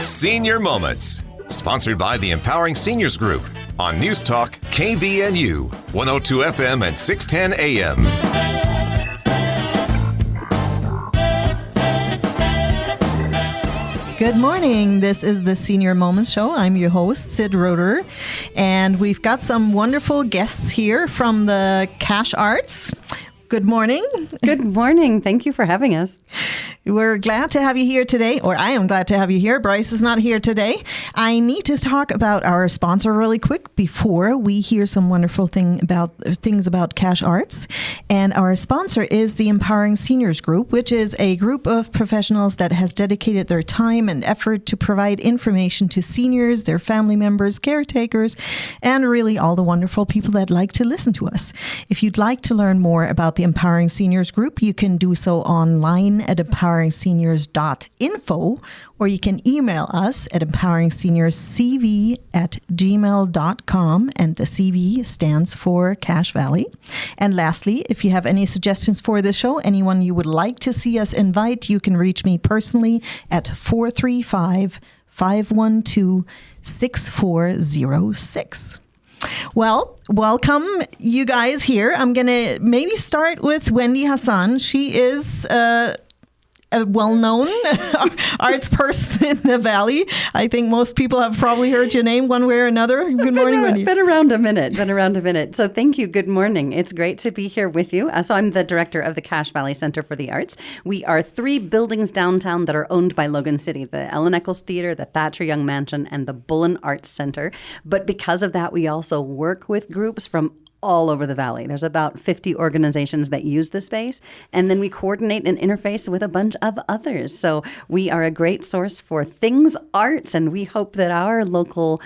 Senior Moments, sponsored by the Empowering Seniors Group on News Talk KVNU, 102 FM and 610 AM. Good morning. This is the Senior Moments Show. I'm your host, Sid Roeder, and we've got some wonderful guests here from the Cash Arts. Good morning. Good morning. Thank you for having us. We're glad to have you here today, or I am glad to have you here. Bryce is not here today. I need to talk about our sponsor really quick before we hear some wonderful things about Cash Arts. And our sponsor is the Empowering Seniors Group, which is a group of professionals that has dedicated their time and effort to provide information to seniors, their family members, caretakers, and really all the wonderful people that like to listen to us. If you'd like to learn more about the Empowering Seniors Group, you can do so online at empoweringseniors.info, or you can email us at empoweringseniors.cv@gmail.com, and the CV stands for Cache Valley. And lastly, if you have any suggestions for the show, anyone you would like to see us invite, you can reach me personally at 435-512-6406. Well, welcome you guys here. I'm going to maybe start with Wendy Hassan. She is a well-known arts person in the Valley. I think most people have probably heard your name one way or another. Good morning, Wendy. Been around a minute. So thank you. Good morning. It's great to be here with you. So I'm the director of the Cache Valley Center for the Arts. We are 3 buildings downtown that are owned by Logan City, the Ellen Eccles Theater, the Thatcher Young Mansion, and the Bullen Arts Center. But because of that, we also work with groups from all over the Valley. There's about 50 organizations that use the space, and then we coordinate and interface with a bunch of others. So we are a great source for things arts, and we hope that our local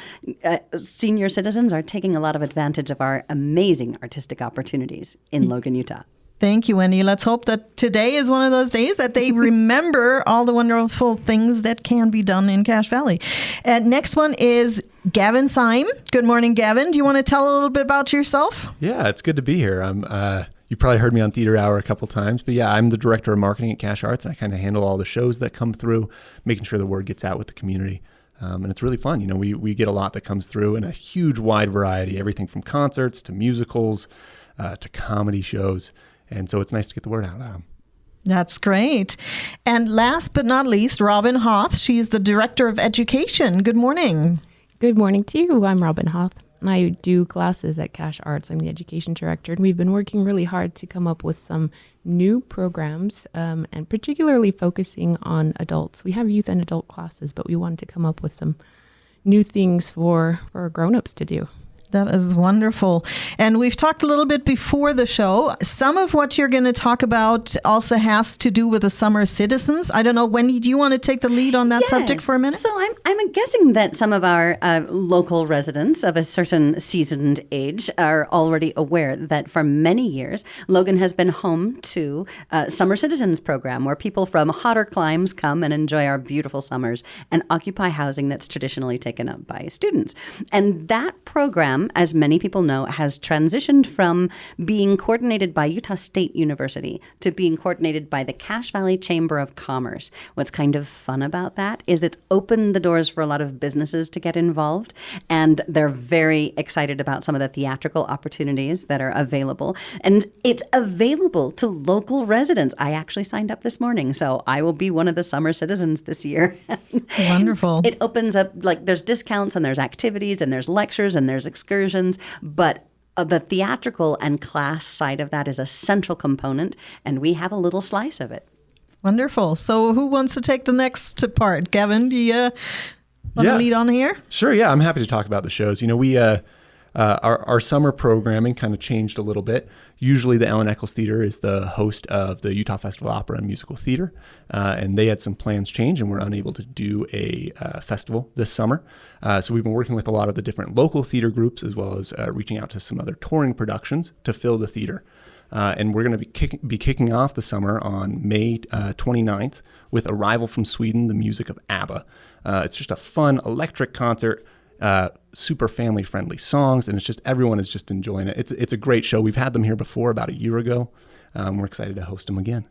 senior citizens are taking a lot of advantage of our amazing artistic opportunities in Logan, Utah. Thank you, Wendy. Let's hope that today is one of those days that they remember all the wonderful things that can be done in Cache Valley. And next one is Gavin Syme. Good morning, Gavin. Do you want to tell a little bit about yourself? Yeah, it's good to be here. You probably heard me on Theater Hour a couple times, but yeah, I'm the director of marketing at Cache Arts, and I kind of handle all the shows that come through, making sure the word gets out with the community. And it's really fun. You know, we get a lot that comes through in a huge wide variety, everything from concerts to musicals to comedy shows. And so it's nice to get the word out. That's great. And last but not least, Robin Hoth. She's the Director of Education. Good morning. Good morning to you. I'm Robin Hoth, and I do classes at Cache Arts. I'm the Education Director, and we've been working really hard to come up with some new programs, and particularly focusing on adults. We have youth and adult classes, but we wanted to come up with some new things for grown-ups to do. That is wonderful. And we've talked a little bit before the show. Some of what you're going to talk about also has to do with the summer citizens. I don't know, Wendy, do you want to take the lead on that subject for a minute? So I'm guessing that some of our local residents of a certain seasoned age are already aware that for many years, Logan has been home to Summer Citizens program, where people from hotter climes come and enjoy our beautiful summers and occupy housing that's traditionally taken up by students. And that program, as many people know, has transitioned from being coordinated by Utah State University to being coordinated by the Cache Valley Chamber of Commerce. What's kind of fun about that is it's opened the doors for a lot of businesses to get involved, and they're very excited about some of the theatrical opportunities that are available. And it's available to local residents. I actually signed up this morning, so I will be one of the summer citizens this year. Wonderful. It opens up, like, there's discounts and there's activities and there's lectures and there's excursions, but the theatrical and class side of that is a central component, and we have a little slice of it. Wonderful. So who wants to take the next part? Gavin, do you want to lead on here? Sure, yeah. I'm happy to talk about the shows. You know, we our summer programming kind of changed a little bit. Usually the Ellen Eccles Theater is the host of the Utah Festival Opera and Musical Theater, and they had some plans change and were unable to do a festival this summer. So we've been working with a lot of the different local theater groups, as well as reaching out to some other touring productions to fill the theater. And we're going to be kicking off the summer on May 29th with Arrival from Sweden, the music of ABBA. It's just a fun electric concert, super family-friendly songs, and it's just everyone is just enjoying it. It's a great show. We've had them here before about a year ago. We're excited to host them again.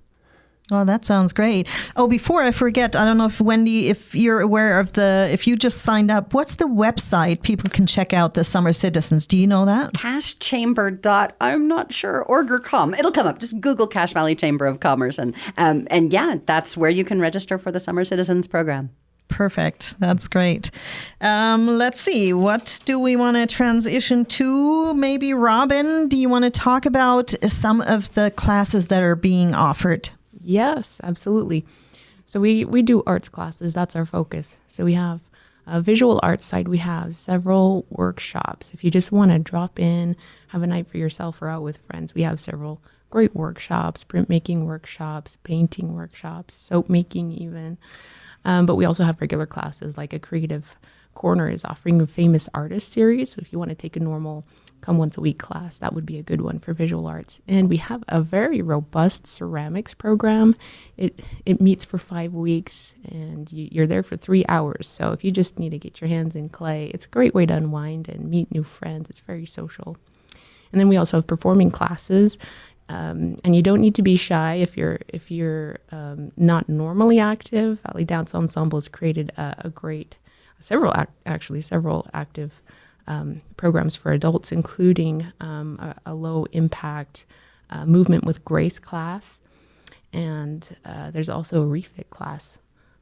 Oh, that sounds great. Oh, before I forget, I don't know if Wendy, if you're aware of if you just signed up, what's the website people can check out the Summer Citizens? Do you know that? I'm not sure, org or com. It'll come up. Just Google Cache Valley Chamber of Commerce. And yeah, that's where you can register for the Summer Citizens program. Perfect. That's great. Let's see. What do we want to transition to? Maybe Robin, do you want to talk about some of the classes that are being offered? Yes, absolutely. So we do arts classes. That's our focus. So we have a visual arts side. We have several workshops. If you just want to drop in, have a night for yourself or out with friends, we have several great workshops, printmaking workshops, painting workshops, soap making even. But we also have regular classes, like a Creative Corner is offering a famous artist series. So if you want to take a normal come once a week class, that would be a good one for visual arts. And we have a very robust ceramics program. It meets for 5 weeks and you're there for 3 hours. So if you just need to get your hands in clay, it's a great way to unwind and meet new friends. It's very social. And then we also have performing classes. And you don't need to be shy if you're not normally active. Valley Dance Ensemble has created several active programs for adults, including a low impact movement with grace class, and there's also a refit class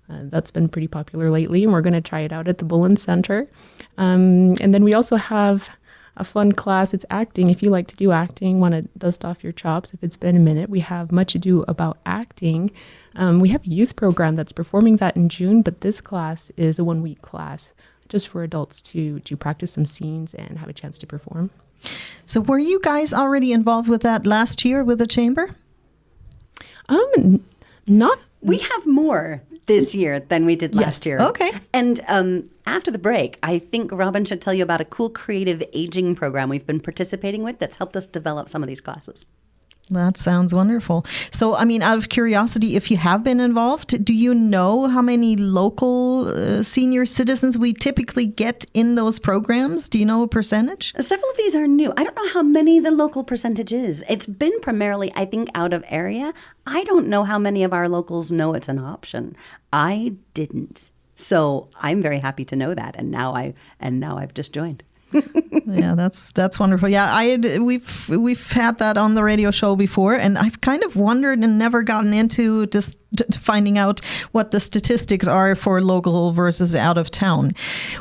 that's been pretty popular lately, and we're going to try it out at the Bullen Center. And then we also have a fun class. It's acting. If you like to do acting, want to dust off your chops, if it's been a minute, we have Much Ado About Acting. We have a youth program that's performing that in June, but this class is a 1-week class just for adults to practice some scenes and have a chance to perform. So were you guys already involved with that last year with the chamber? Not. We have more this year than we did last year. Okay. And after the break, I think Robin should tell you about a cool creative aging program we've been participating with that's helped us develop some of these classes. That sounds wonderful. So, I mean, out of curiosity, if you have been involved, do you know how many local senior citizens we typically get in those programs? Do you know a percentage? Several of these are new. I don't know how many the local percentage is. It's been primarily, I think, out of area. I don't know how many of our locals know it's an option. I didn't. So I'm very happy to know that. And now I've just joined. Yeah, that's wonderful. Yeah, we've had that on the radio show before, and I've kind of wondered and never gotten into just finding out what the statistics are for local versus out of town.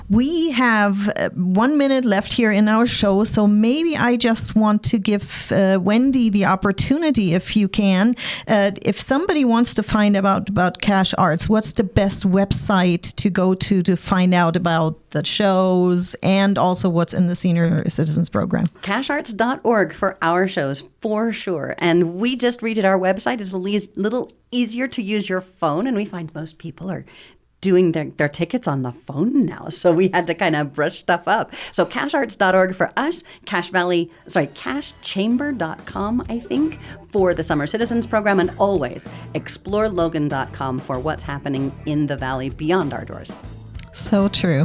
We have 1 minute left here in our show, so maybe I just want to give Wendy the opportunity, if you can, if somebody wants to find out about Cache Arts, what's the best website to go to find out about the shows and also what's in the Senior Citizens Program? CacheArts.org for our shows, for sure. And we just redid our website. It's a little easier to use your phone, and we find most people are doing their tickets on the phone now. So we had to kind of brush stuff up. So CacheArts.org for us, CacheChamber.com, I think, for the Summer Citizens Program, and always ExploreLogan.com for what's happening in the Valley beyond our doors. So true.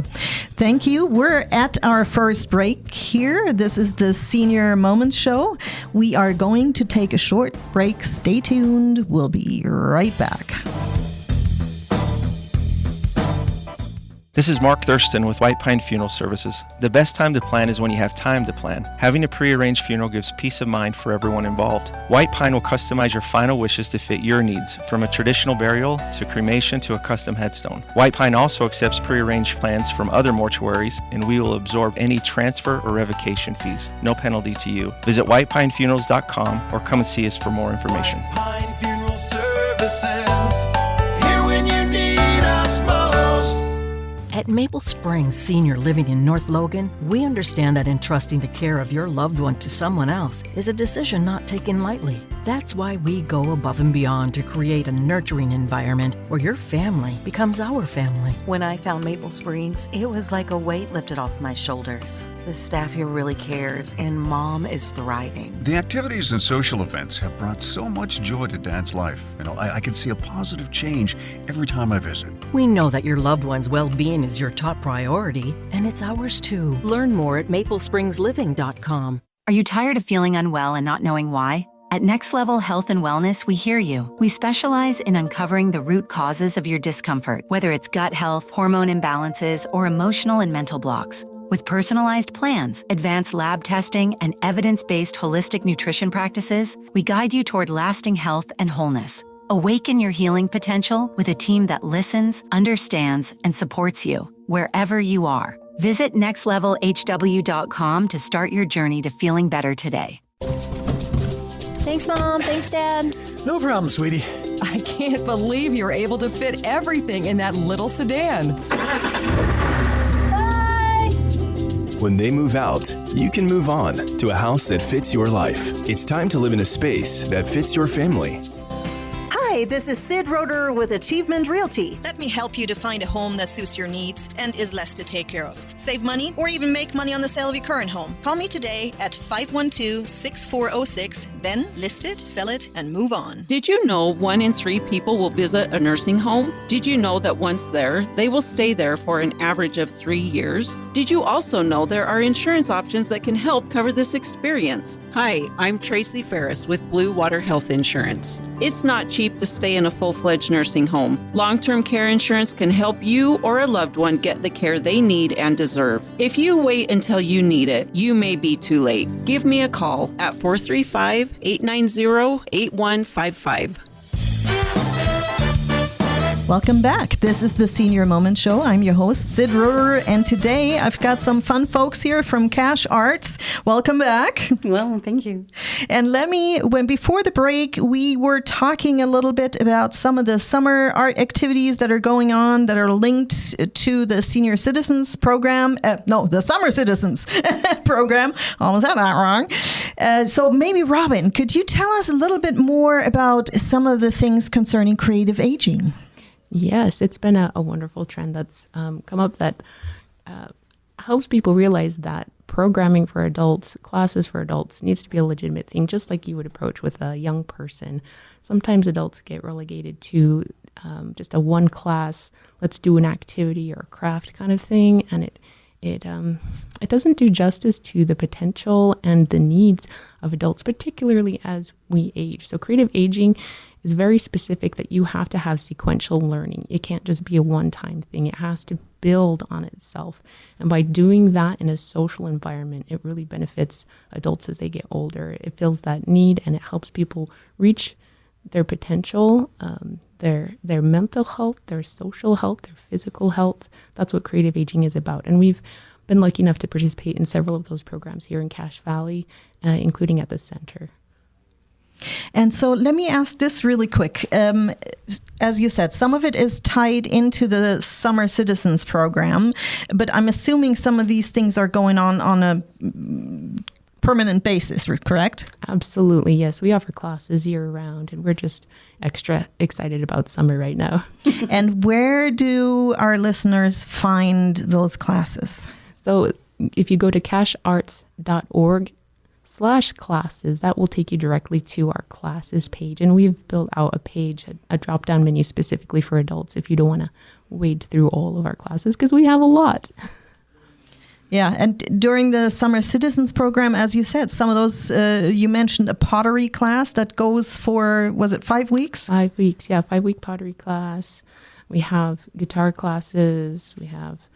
Thank you. We're at our first break here. This is the Senior Moments Show. We are going to take a short break. Stay tuned. We'll be right back. This is Mark Thurston with White Pine Funeral Services. The best time to plan is when you have time to plan. Having a pre-arranged funeral gives peace of mind for everyone involved. White Pine will customize your final wishes to fit your needs, from a traditional burial to cremation to a custom headstone. White Pine also accepts pre-arranged plans from other mortuaries, and we will absorb any transfer or revocation fees. No penalty to you. Visit whitepinefunerals.com or come and see us for more information. White Pine Funeral Services, here when you need us most. At Maple Springs Senior Living in North Logan, we understand that entrusting the care of your loved one to someone else is a decision not taken lightly. That's why we go above and beyond to create a nurturing environment where your family becomes our family. When I found Maple Springs, it was like a weight lifted off my shoulders. The staff here really cares, and Mom is thriving. The activities and social events have brought so much joy to Dad's life. I can see a positive change every time I visit. We know that your loved one's well-being is your top priority, and it's ours too. Learn more at maplesprings.living.com. Are you tired of feeling unwell and not knowing why? At Next Level Health and Wellness, we hear you. We specialize in uncovering the root causes of your discomfort, whether it's gut health, hormone imbalances, or emotional and mental blocks. With personalized plans, advanced lab testing, and evidence-based holistic nutrition practices, we guide you toward lasting health and wholeness. Awaken your healing potential with a team that listens, understands, and supports you wherever you are. Visit nextlevelhw.com to start your journey to feeling better today. Thanks, Mom. Thanks, Dad. No problem, sweetie. I can't believe you're able to fit everything in that little sedan. Bye! When they move out, you can move on to a house that fits your life. It's time to live in a space that fits your family. Hi, this is Sid Roeder with Achievement Realty. Let me help you to find a home that suits your needs and is less to take care of. Save money or even make money on the sale of your current home. Call me today at 512-6406, then list it, sell it, and move on. Did you know 1 in 3 people will visit a nursing home? Did you know that once there, they will stay there for an average of 3 years? Did you also know there are insurance options that can help cover this experience? Hi, I'm Tracy Ferris with Blue Water Health Insurance. It's not cheap to stay in a full-fledged nursing home. Long-term care insurance can help you or a loved one get the care they need and deserve. If you wait until you need it, you may be too late. Give me a call at 435-890-8155. Welcome back. This is the Senior Moment Show. I'm your host, Sid Roeder, and today I've got some fun folks here from Cash Arts. Welcome back. Well, thank you. And before the break, we were talking a little bit about some of the summer art activities that are going on that are linked to the Senior Citizens Program. The Summer Citizens Program. Almost had that wrong. So maybe, Robin, could you tell us a little bit more about some of the things concerning creative aging? Yes, it's been a wonderful trend that's come up that helps people realize that programming for adults, classes for adults, needs to be a legitimate thing, just like you would approach with a young person. Sometimes adults get relegated to just a one class, let's do an activity or a craft kind of thing, and it doesn't do justice to the potential and the needs of adults, particularly as we age. So creative aging is very specific that you have to have sequential learning. It can't just be a one-time thing. It has to build on itself. And by doing that in a social environment, it really benefits adults as they get older. It fills that need and it helps people reach their potential, their mental health, their social health, their physical health. That's what creative aging is about. And we've been lucky enough to participate in several of those programs here in Cache Valley, including at the center. And so let me ask this really quick. As you said, some of it is tied into the Summer Citizens Program, but I'm assuming some of these things are going on a permanent basis, correct? Absolutely, yes. We offer classes year-round, and we're just extra excited about summer right now. And where do our listeners find those classes? So if you go to cachearts.org/classes, that will take you directly to our classes page. And we've built out a page, a drop-down menu specifically for adults if you don't want to wade through all of our classes, because we have a lot. Yeah, and during the Summer Citizens Program, as you said, some of those, you mentioned a pottery class that goes for, was it 5 weeks? 5 weeks, yeah, 5-week pottery class. We have guitar classes, we have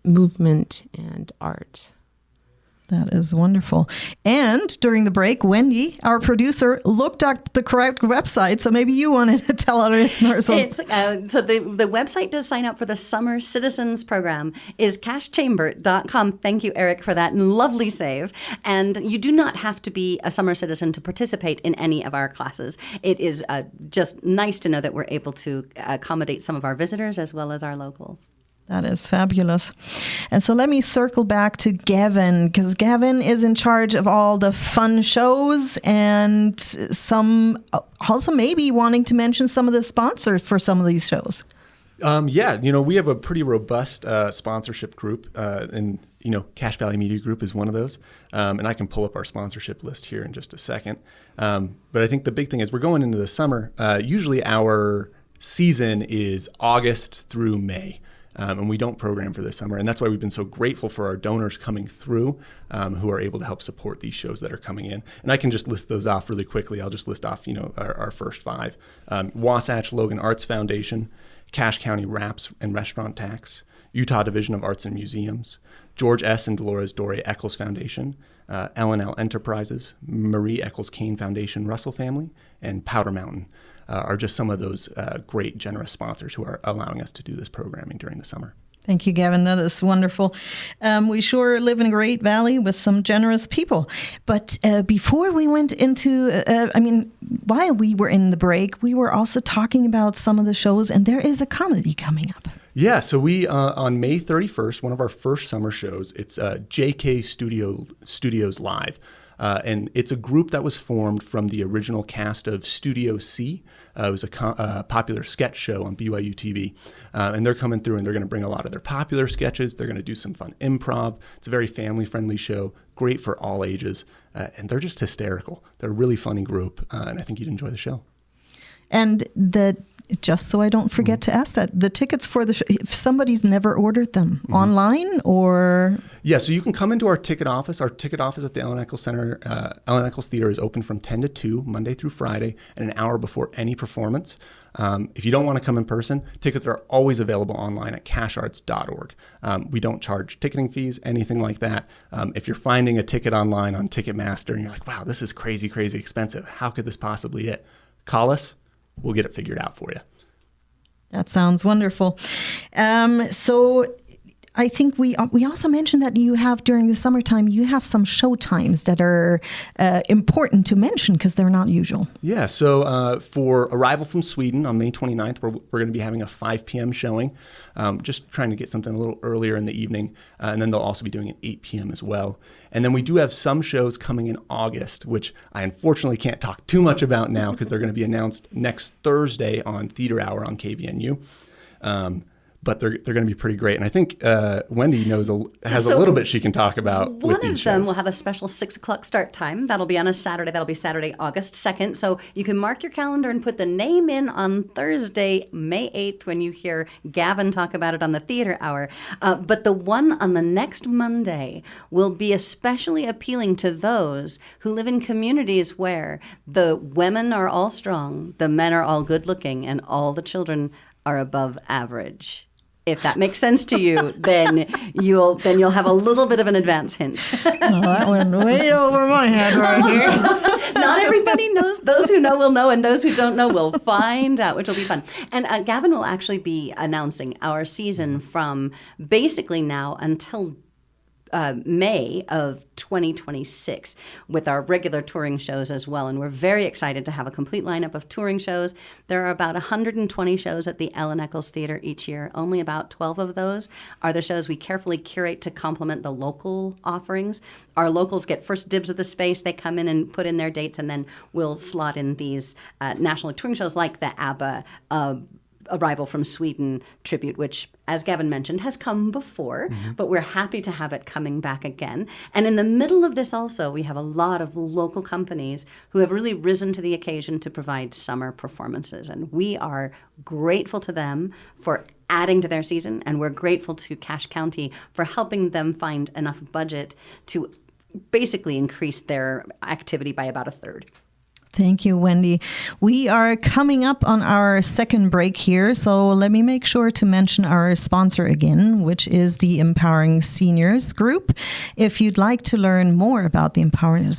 movement and art. That is wonderful. And during the break, Wendy, our producer, looked up the correct website. So maybe you wanted to tell our listeners. So the website to sign up for the Summer Citizens Program is cashchamber.com. Thank you, Eric, for that lovely save. And you do not have to be a summer citizen to participate in any of our classes. It is just nice to know that we're able to accommodate some of our visitors as well as our locals. That is fabulous. And so let me circle back to Gavin, because Gavin is in charge of all the fun shows and some also maybe wanting to mention some of the sponsors for some of these shows. We have a pretty robust sponsorship group, and Cache Valley Media Group is one of those. And I can pull up our sponsorship list here in just a second. But I think the big thing is we're going into the summer. Usually our season is August through May. and we don't program for this summer. And that's why we've been so grateful for our donors coming through who are able to help support these shows that are coming in. And I can just list those off really quickly. I'll just list off, our first 5. Wasatch Logan Arts Foundation, Cache County Wraps and Restaurant Tax, Utah Division of Arts and Museums, George S. and Dolores Doré Eccles Foundation, L&L Enterprises, Marie Eccles Kane Foundation Russell Family, and Powder Mountain are just some of those great, generous sponsors who are allowing us to do this programming during the summer. Thank you, Gavin. That is wonderful. We sure live in a great valley with some generous people. But before we went into, while we were in the break, we were also talking about some of the shows, and there is a comedy coming up. Yeah, so we, on May 31st, one of our first summer shows, it's JK Studios Live. And it's a group that was formed from the original cast of Studio C. It was a popular sketch show on BYU TV. And they're coming through and they're going to bring a lot of their popular sketches. They're going to do some fun improv. It's a very family-friendly show, great for all ages. And they're just hysterical. They're a really funny group, and I think you'd enjoy the show. And just so I don't forget to ask that, the tickets for the show, if somebody's never ordered them, online or? Yeah, so you can come into our ticket office. Our ticket office at the Ellen Eccles Center, Ellen Eccles Theater is open from 10 to 2, Monday through Friday, and an hour before any performance. If you don't want to come in person, tickets are always available online at casharts.org. We don't charge ticketing fees, anything like that. If you're finding a ticket online on Ticketmaster and you're like, wow, this is crazy, crazy expensive. How could this possibly be it? Call us. We'll get it figured out for you. That sounds wonderful. So I think we also mentioned that you have, during the summertime, you have some show times that are important to mention because they're not usual. Yeah, so for Arrival from Sweden on May 29th, we're going to be having a 5 p.m. showing, just trying to get something a little earlier in the evening, and then they'll also be doing it 8 p.m. as well. And then we do have some shows coming in August, which I unfortunately can't talk too much about now because they're going to be announced next Thursday on Theater Hour on KVNU. But they're going to be pretty great. And I think Wendy has a little bit she can talk about with these shows. One of them will have a special 6 o'clock start time. That'll be on a Saturday. That'll be Saturday, August 2nd. So you can mark your calendar and put the name in on Thursday, May 8th, when you hear Gavin talk about it on the Theater Hour. But the one on the next Monday will be especially appealing to those who live in communities where the women are all strong, the men are all good looking, and all the children are above average. If that makes sense to you, then you'll have a little bit of an advance hint. Well, that went way over my head right here. Not everybody knows. Those who know will know, and those who don't know will find out, which will be fun. And Gavin will actually be announcing our season from basically now until May of 2026 with our regular touring shows as well. And we're very excited to have a complete lineup of touring shows. There are about 120 shows at the Ellen Eccles Theater each year. Only about 12 of those are the shows we carefully curate to complement the local offerings. Our locals get first dibs of the space. They come in and put in their dates, and then we'll slot in these national touring shows like the ABBA Arrival from Sweden tribute, which, as Gavin mentioned, has come before, but we're happy to have it coming back again. And in the middle of this also, we have a lot of local companies who have really risen to the occasion to provide summer performances. And we are grateful to them for adding to their season, and we're grateful to Cache County for helping them find enough budget to basically increase their activity by about a third. Thank you, Wendy. We are coming up on our second break here, so let me make sure to mention our sponsor again, which is the Empowering Seniors Group. If you'd like to learn more about the Empowering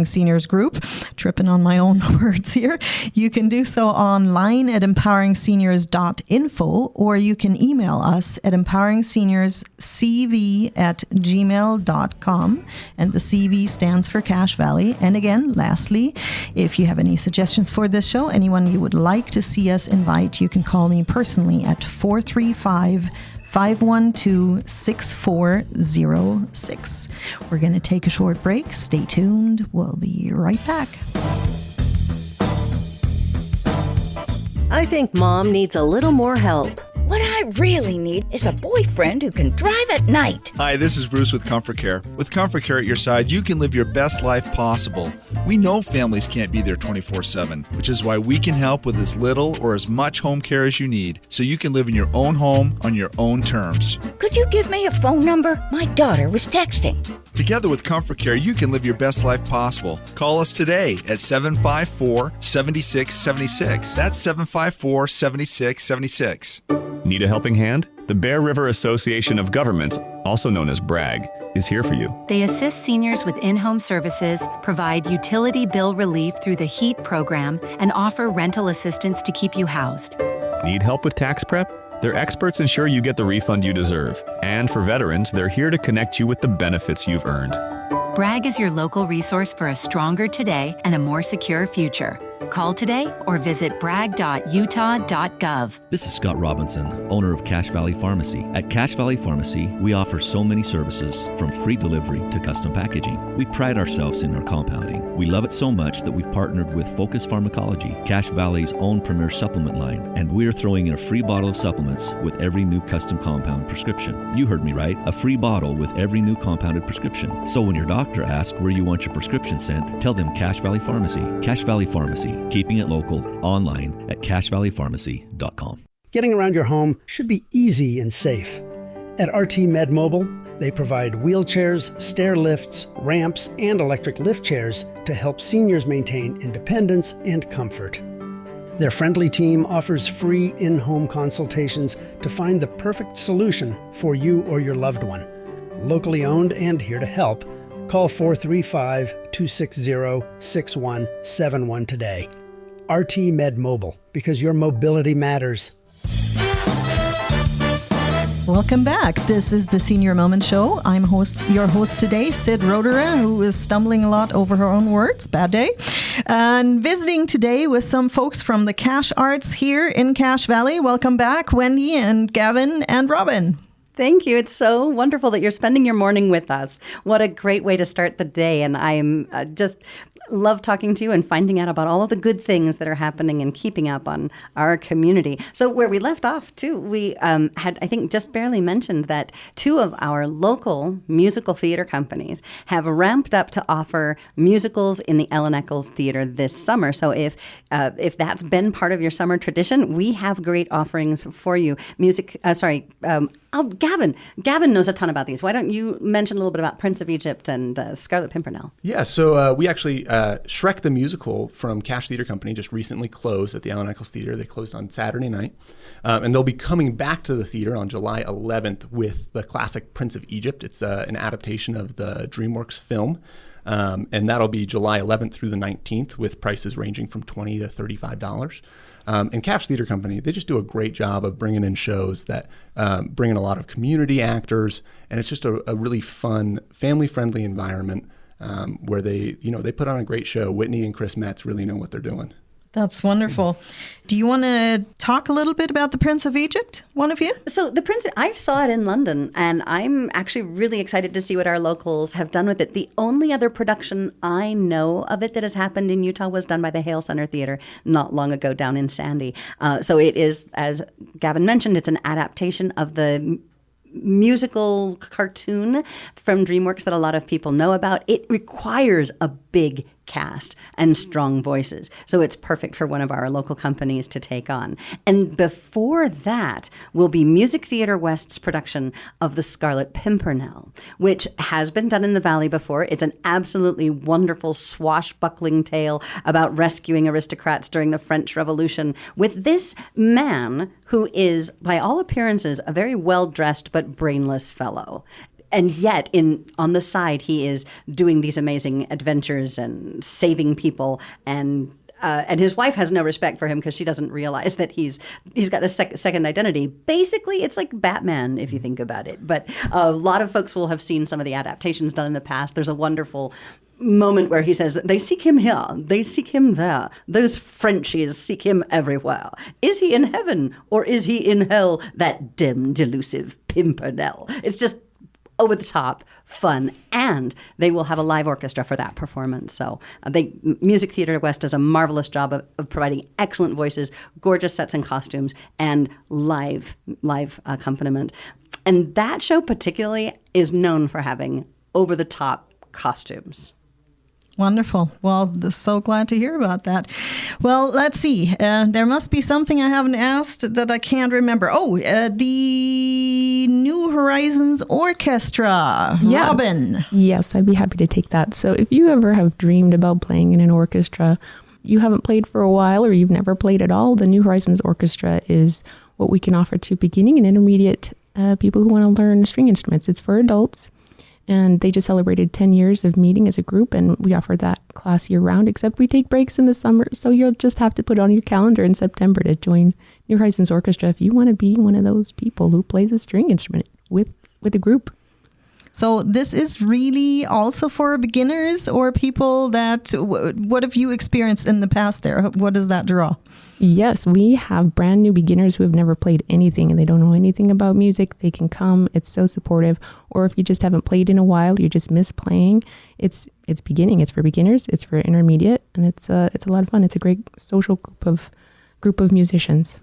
Seniors Group, tripping on my own words here, you can do so online at empoweringseniors.info, or you can email us at empoweringseniorscv@gmail.com, and the CV stands for Cache Valley. And again, lastly, if you have any suggestions for this show, anyone you would like to see us invite, you can call me personally at 435-512-6406. We're going to take a short break. Stay tuned. We'll be right back. I think Mom needs a little more help. What What I really need is a boyfriend who can drive at night. Hi, this is Bruce with Comfort Care. With Comfort Care at your side, you can live your best life possible. We know families can't be there 24/7, which is why we can help with as little or as much home care as you need, so you can live in your own home on your own terms. Could you give me a phone number? My daughter was texting. Together with Comfort Care, you can live your best life possible. Call us today at 754-7676. That's 754-7676. Need a helping hand? The Bear River Association of Governments, also known as BRAG, is here for you. They assist seniors with in-home services, provide utility bill relief through the HEAT program, and offer rental assistance to keep you housed. Need help with tax prep? Their experts ensure you get the refund you deserve. And for veterans, they're here to connect you with the benefits you've earned. BRAG is your local resource for a stronger today and a more secure future. Call today or visit brag.utah.gov. This is Scott Robinson, owner of Cache Valley Pharmacy. At Cache Valley Pharmacy, we offer so many services, from free delivery to custom packaging. We pride ourselves in our compounding. We love it so much that we've partnered with Focus Pharmacology, Cache Valley's own premier supplement line, and we're throwing in a free bottle of supplements with every new custom compound prescription. You heard me right, a free bottle with every new compounded prescription. So when your doctor asks where you want your prescription sent, tell them Cache Valley Pharmacy. Cache Valley Pharmacy, keeping it local, online at cachevalleypharmacy.com. Getting around your home should be easy and safe. At RT Med Mobile, they provide wheelchairs, stair lifts, ramps, and electric lift chairs to help seniors maintain independence and comfort. Their friendly team offers free in-home consultations to find the perfect solution for you or your loved one. Locally owned and here to help. Call 435-260-6171 today. RT Med Mobile, because your mobility matters. Welcome back. This is the Senior Moment Show. I'm your host today, Sid Roederer, who is stumbling a lot over her own words. Bad day. And visiting today with some folks from the Cache Arts here in Cache Valley. Welcome back, Wendy and Gavin and Robin. Thank you. It's so wonderful that you're spending your morning with us. What a great way to start the day. And I'm just love talking to you and finding out about all of the good things that are happening and keeping up on our community. So where we left off, too, we had, I think, just barely mentioned that two of our local musical theater companies have ramped up to offer musicals in the Ellen Eccles Theater this summer. So if that's been part of your summer tradition, we have great offerings for you. Gavin knows a ton about these. Why don't you mention a little bit about Prince of Egypt and Scarlet Pimpernel? Yeah, so we actually, Shrek the Musical from Cache Theater Company just recently closed at the Ellen Eccles Theater. They closed on Saturday night. And they'll be coming back to the theater on July 11th with the classic Prince of Egypt. It's an adaptation of the DreamWorks film. And that'll be July 11th through the 19th with prices ranging from $20 to $35. And Cache Theater Company, they just do a great job of bringing in shows that bring in a lot of community actors, and it's just a really fun, family-friendly environment where they put on a great show. Whitney and Chris Metz really know what they're doing. That's wonderful. Do you want to talk a little bit about the Prince of Egypt, one of you? So the Prince, I saw it in London, and I'm actually really excited to see what our locals have done with it. The only other production I know of it that has happened in Utah was done by the Hale Center Theater not long ago down in Sandy. So it is, as Gavin mentioned, it's an adaptation of the musical cartoon from DreamWorks that a lot of people know about. It requires a big cast and strong voices. So it's perfect for one of our local companies to take on. And before that will be Music Theater West's production of The Scarlet Pimpernel, which has been done in the Valley before. It's an absolutely wonderful swashbuckling tale about rescuing aristocrats during the French Revolution with this man who is, by all appearances, a very well-dressed but brainless fellow. And yet, on the side, he is doing these amazing adventures and saving people. And his wife has no respect for him because she doesn't realize that he's got a second identity. Basically, it's like Batman, if you think about it. But a lot of folks will have seen some of the adaptations done in the past. There's a wonderful moment where he says, they seek him here, they seek him there. Those Frenchies seek him everywhere. Is he in heaven or is he in hell, that dim, delusive Pimpernel? It's just over-the-top fun, and they will have a live orchestra for that performance. So Music Theater West does a marvelous job of providing excellent voices, gorgeous sets and costumes, and live accompaniment. And that show particularly is known for having over-the-top costumes. Wonderful. Well, so glad to hear about that. Well, let's see. There must be something I haven't asked that I can't remember. Oh, the New Horizons Orchestra. Yeah. Robin. Yes, I'd be happy to take that. So if you ever have dreamed about playing in an orchestra, you haven't played for a while, or you've never played at all, the New Horizons Orchestra is what we can offer to beginning and intermediate people who want to learn string instruments. It's for adults. And they just celebrated 10 years of meeting as a group, and we offer that class year-round, except we take breaks in the summer, so you'll just have to put on your calendar in September to join New Horizons Orchestra if you want to be one of those people who plays a string instrument with a group. So this is really also for beginners or people that, what have you experienced in the past there? What does that draw? Yes, we have brand new beginners who have never played anything and they don't know anything about music. They can come. It's so supportive. Or if you just haven't played in a while, you just miss playing. It's beginning. It's for beginners. It's for intermediate, and it's a lot of fun. It's a great social group of musicians.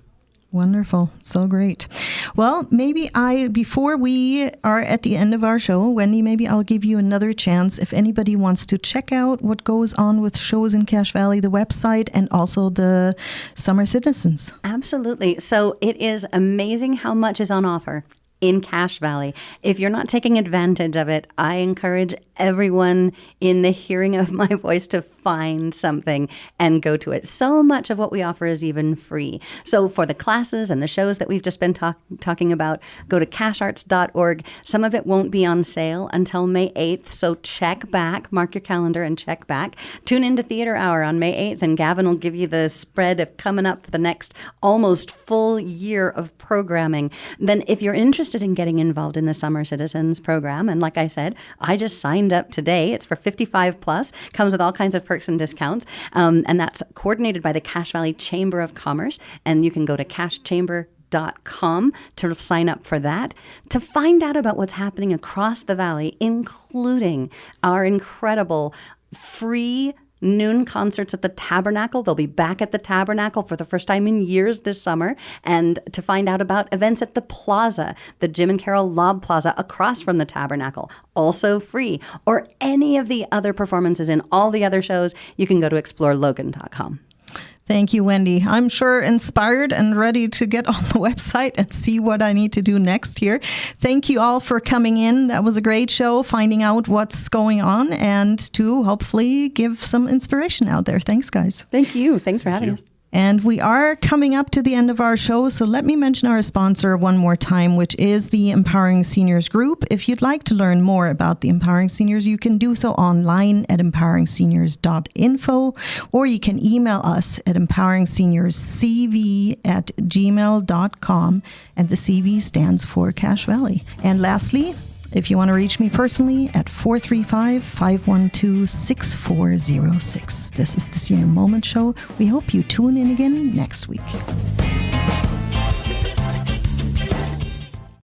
Wonderful. So great. Well, maybe before we are at the end of our show, Wendy, maybe I'll give you another chance. If anybody wants to check out what goes on with shows in Cache Valley, the website, and also the Summer Citizens. Absolutely. So it is amazing how much is on offer in Cache Valley. If you're not taking advantage of it, I encourage everyone in the hearing of my voice to find something and go to it. So much of what we offer is even free. So for the classes and the shows that we've just been talking about, go to cachearts.org. Some of it won't be on sale until May 8th, so check back, mark your calendar and check back. Tune into Theater Hour on May 8th, and Gavin will give you the spread of coming up for the next almost full year of programming. Then if you're interested in getting involved in the Summer Citizens program, and like I said, I just signed up today. It's for 55 plus, comes with all kinds of perks and discounts, and that's coordinated by the Cache Valley Chamber of Commerce, and you can go to cachechamber.com to sign up for that, to find out about what's happening across the valley, including our incredible free noon concerts at the Tabernacle. They'll be back at the Tabernacle for the first time in years this summer. And to find out about events at the Plaza, the Jim and Carol Lob Plaza across from the Tabernacle, also free. Or any of the other performances in all the other shows, you can go to explorelogan.com. Thank you, Wendy. I'm sure inspired and ready to get on the website and see what I need to do next here. Thank you all for coming in. That was a great show, finding out what's going on and to hopefully give some inspiration out there. Thanks, guys. Thank you. Thanks for having us. And we are coming up to the end of our show, so let me mention our sponsor one more time, which is the Empowering Seniors Group. If you'd like to learn more about the Empowering Seniors, you can do so online at empoweringseniors.info, or you can email us at empoweringseniorscv@gmail.com, and the CV stands for Cache Valley. And lastly, if you want to reach me personally, at 435-512-6406. This is the Senior Moment Show. We hope you tune in again next week.